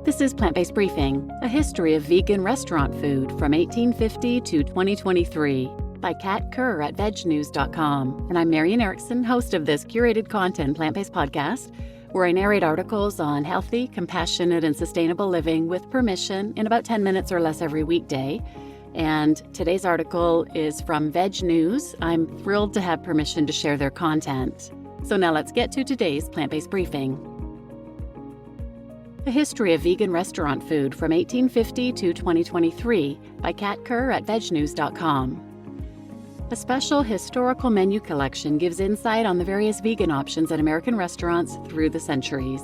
This is Plant-Based Briefing, a history of vegan restaurant food from 1850 to 2023 by Kerr at vegnews.com. And I'm Marian Erickson, host of this curated content plant-based podcast, where I narrate articles on healthy, compassionate, and sustainable living with permission in about 10 minutes or less every weekday. And today's article is from Veg News. I'm thrilled to have permission to share their content. So now let's get to today's Plant-Based Briefing. A History of Vegan Restaurant Food from 1850 to 2023 by Kerr at vegnews.com. A special historical menu collection gives insight on the various vegan options at American restaurants through the centuries.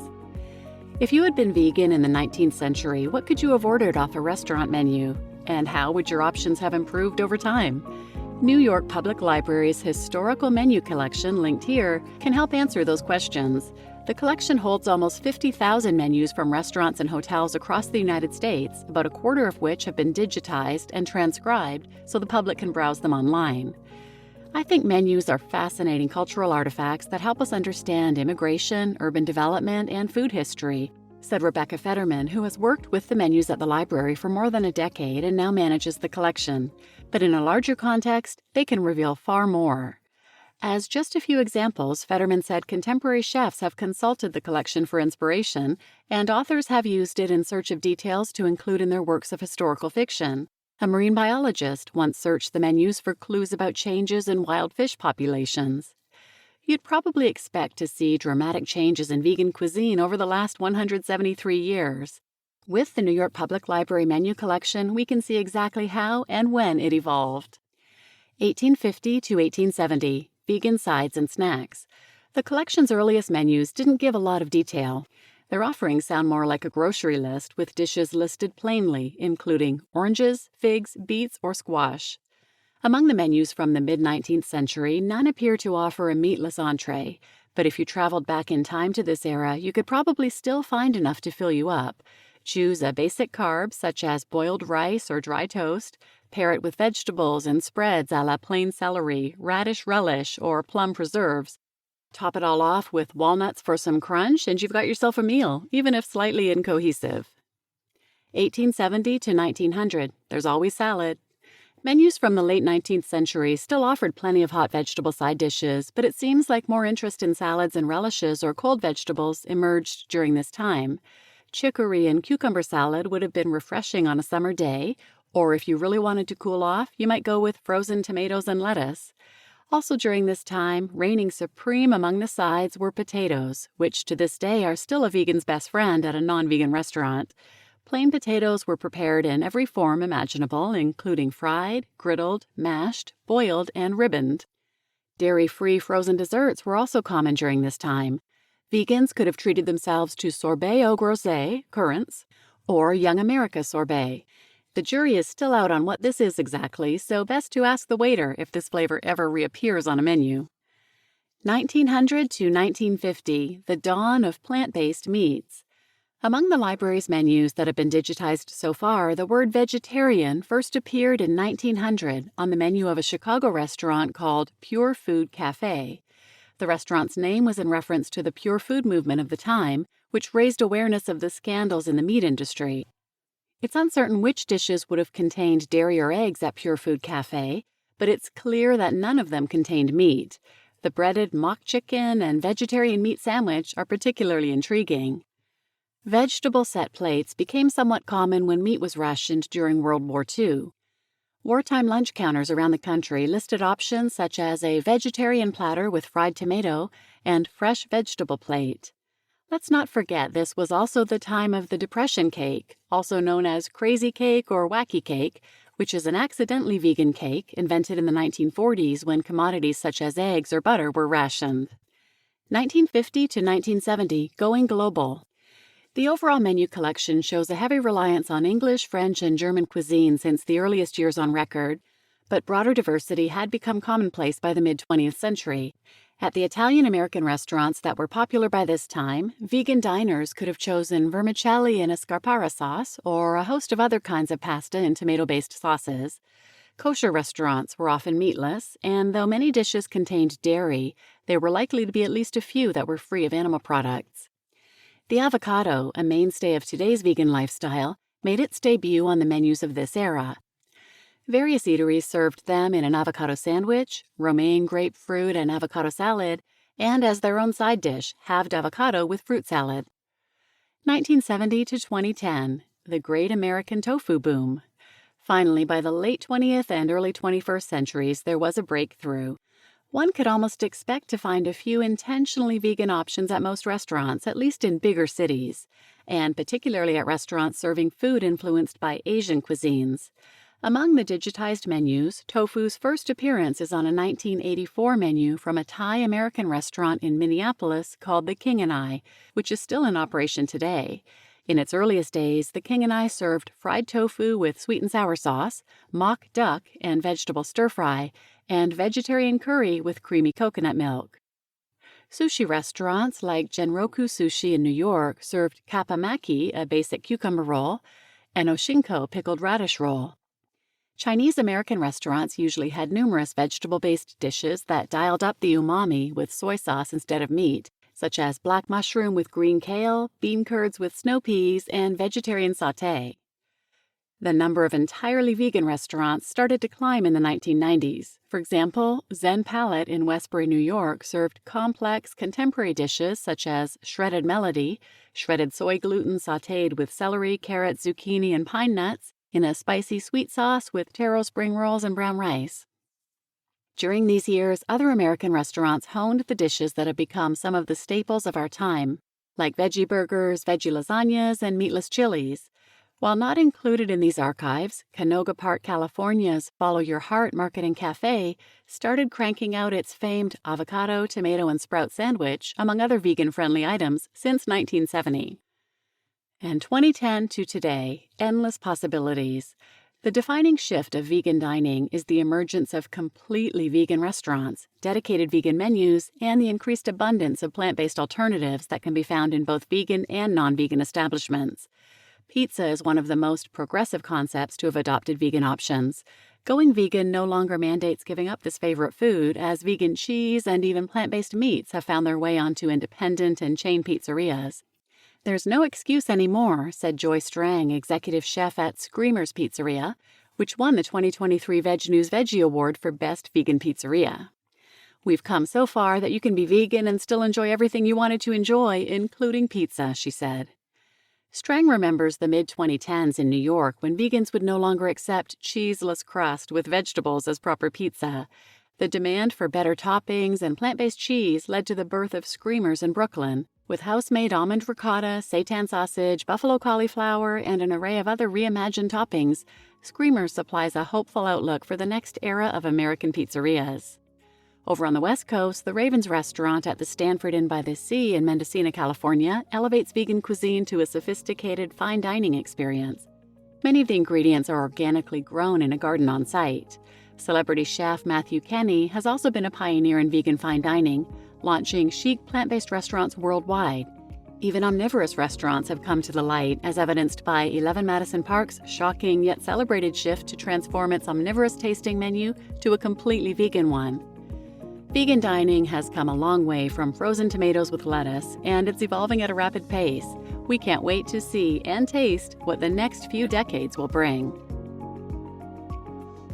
If you had been vegan in the 19th century, what could you have ordered off a restaurant menu? And how would your options have improved over time? New York Public Library's historical menu collection, linked here, can help answer those questions. The collection holds almost 50,000 menus from restaurants and hotels across the United States, about a quarter of which have been digitized and transcribed so the public can browse them online. I think menus are fascinating cultural artifacts that help us understand immigration, urban development, and food history, said Rebecca Fetterman, who has worked with the menus at the library for more than a decade and now manages the collection. But in a larger context, they can reveal far more. As just a few examples, Fetterman said contemporary chefs have consulted the collection for inspiration, and authors have used it in search of details to include in their works of historical fiction. A marine biologist once searched the menus for clues about changes in wild fish populations. You'd probably expect to see dramatic changes in vegan cuisine over the last 173 years. With the New York Public Library menu collection, we can see exactly how and when it evolved. 1850 to 1870. Vegan sides and snacks. The collection's earliest menus didn't give a lot of detail. Their offerings sound more like a grocery list with dishes listed plainly, including oranges, figs, beets, or squash. Among the menus from the mid-19th century, none appear to offer a meatless entree, but if you traveled back in time to this era, you could probably still find enough to fill you up. Choose a basic carb, such as boiled rice or dry toast. Pair it with vegetables and spreads a la plain celery, radish relish, or plum preserves. Top it all off with walnuts for some crunch, and you've got yourself a meal, even if slightly incohesive. 1870 to 1900. There's always salad. Menus from the late 19th century still offered plenty of hot vegetable side dishes, but it seems like more interest in salads and relishes or cold vegetables emerged during this time. Chicory and cucumber salad would have been refreshing on a summer day, or if you really wanted to cool off, you might go with frozen tomatoes and lettuce. Also during this time, reigning supreme among the sides were potatoes, which to this day are still a vegan's best friend at a non-vegan restaurant. Plain potatoes were prepared in every form imaginable, including fried, griddled, mashed, boiled, and ribboned. Dairy-free frozen desserts were also common during this time. Vegans could have treated themselves to sorbet au groset, currants, or Young America sorbet. The jury is still out on what this is exactly, so best to ask the waiter if this flavor ever reappears on a menu. 1900 to 1950, the dawn of plant-based meats. Among the library's menus that have been digitized so far, the word vegetarian first appeared in 1900 on the menu of a Chicago restaurant called Pure Food Cafe. The restaurant's name was in reference to the pure food movement of the time, which raised awareness of the scandals in the meat industry. It's uncertain which dishes would have contained dairy or eggs at Pure Food Cafe, but it's clear that none of them contained meat. The breaded mock chicken and vegetarian meat sandwich are particularly intriguing. Vegetable set plates became somewhat common when meat was rationed during World War II. Wartime lunch counters around the country listed options such as a vegetarian platter with fried tomato and fresh vegetable plate. Let's not forget this was also the time of the Depression cake, also known as crazy cake or wacky cake, which is an accidentally vegan cake invented in the 1940s when commodities such as eggs or butter were rationed. 1950 to 1970, going global. The overall menu collection shows a heavy reliance on English, French, and German cuisine since the earliest years on record, but broader diversity had become commonplace by the mid-20th century. At the Italian-American restaurants that were popular by this time, vegan diners could have chosen vermicelli in a scarpara sauce or a host of other kinds of pasta in tomato-based sauces. Kosher restaurants were often meatless, and though many dishes contained dairy, there were likely to be at least a few that were free of animal products. The avocado, a mainstay of today's vegan lifestyle, made its debut on the menus of this era. Various eateries served them in an avocado sandwich, romaine grapefruit and avocado salad, and as their own side dish, halved avocado with fruit salad. 1970 to 2010, the Great American Tofu Boom. Finally, by the late 20th and early 21st centuries, there was a breakthrough. One could almost expect to find a few intentionally vegan options at most restaurants, at least in bigger cities, and particularly at restaurants serving food influenced by Asian cuisines. Among the digitized menus, tofu's first appearance is on a 1984 menu from a Thai-American restaurant in Minneapolis called The King and I, which is still in operation today. In its earliest days, The King and I served fried tofu with sweet and sour sauce, mock duck and vegetable stir-fry, and vegetarian curry with creamy coconut milk. Sushi restaurants like Genroku Sushi in New York served kappamaki, a basic cucumber roll, and oshinko pickled radish roll. Chinese-American restaurants usually had numerous vegetable-based dishes that dialed up the umami with soy sauce instead of meat, such as black mushroom with green kale, bean curds with snow peas, and vegetarian sauté. The number of entirely vegan restaurants started to climb in the 1990s. For example, Zen Palette in Westbury, New York served complex contemporary dishes such as shredded melody, shredded soy gluten sautéed with celery, carrot, zucchini, and pine nuts, in a spicy sweet sauce with taro spring rolls and brown rice. During these years, other American restaurants honed the dishes that have become some of the staples of our time, like veggie burgers, veggie lasagnas, and meatless chilies. While not included in these archives, Canoga Park, California's Follow Your Heart Market and Cafe started cranking out its famed avocado, tomato, and sprout sandwich, among other vegan-friendly items, since 1970. And 2010 to today, endless possibilities. The defining shift of vegan dining is the emergence of completely vegan restaurants, dedicated vegan menus, and the increased abundance of plant-based alternatives that can be found in both vegan and non-vegan establishments. Pizza is one of the most progressive concepts to have adopted vegan options. Going vegan no longer mandates giving up this favorite food, as vegan cheese and even plant-based meats have found their way onto independent and chain pizzerias. There's no excuse anymore, said Joy Strang, executive chef at Screamer's Pizzeria, which won the 2023 Veg News Veggie Award for Best Vegan Pizzeria. We've come so far that you can be vegan and still enjoy everything you wanted to enjoy, including pizza, she said. Strang remembers the mid-2010s in New York when vegans would no longer accept cheeseless crust with vegetables as proper pizza. The demand for better toppings and plant-based cheese led to the birth of Screamers in Brooklyn, with house-made almond ricotta, seitan sausage, buffalo cauliflower, and an array of other reimagined toppings. Screamers supplies a hopeful outlook for the next era of American pizzerias. Over on the West Coast, the Ravens restaurant at the Stanford Inn by the Sea in Mendocino, California, elevates vegan cuisine to a sophisticated fine dining experience. Many of the ingredients are organically grown in a garden on site. Celebrity chef Matthew Kenny has also been a pioneer in vegan fine dining, launching chic plant-based restaurants worldwide. Even omnivorous restaurants have come to the light, as evidenced by 11 Madison Park's shocking yet celebrated shift to transform its omnivorous tasting menu to a completely vegan one. Vegan dining has come a long way from frozen tomatoes with lettuce, and it's evolving at a rapid pace. We can't wait to see and taste what the next few decades will bring.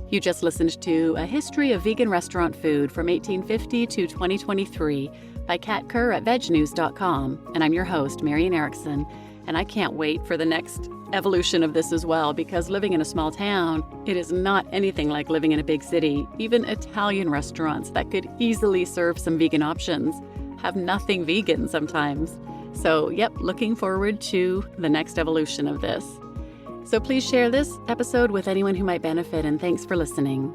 You just listened to A History of Vegan Restaurant Food from 1850 to 2023 by Kerr at vegnews.com, and I'm your host, Marian Erickson, and I can't wait for the next evolution of this as well, because living in a small town, it is not anything like living in a big city. Even Italian restaurants that could easily serve some vegan options have nothing vegan sometimes. So, looking forward to the next evolution of this. So please share this episode with anyone who might benefit, and thanks for listening.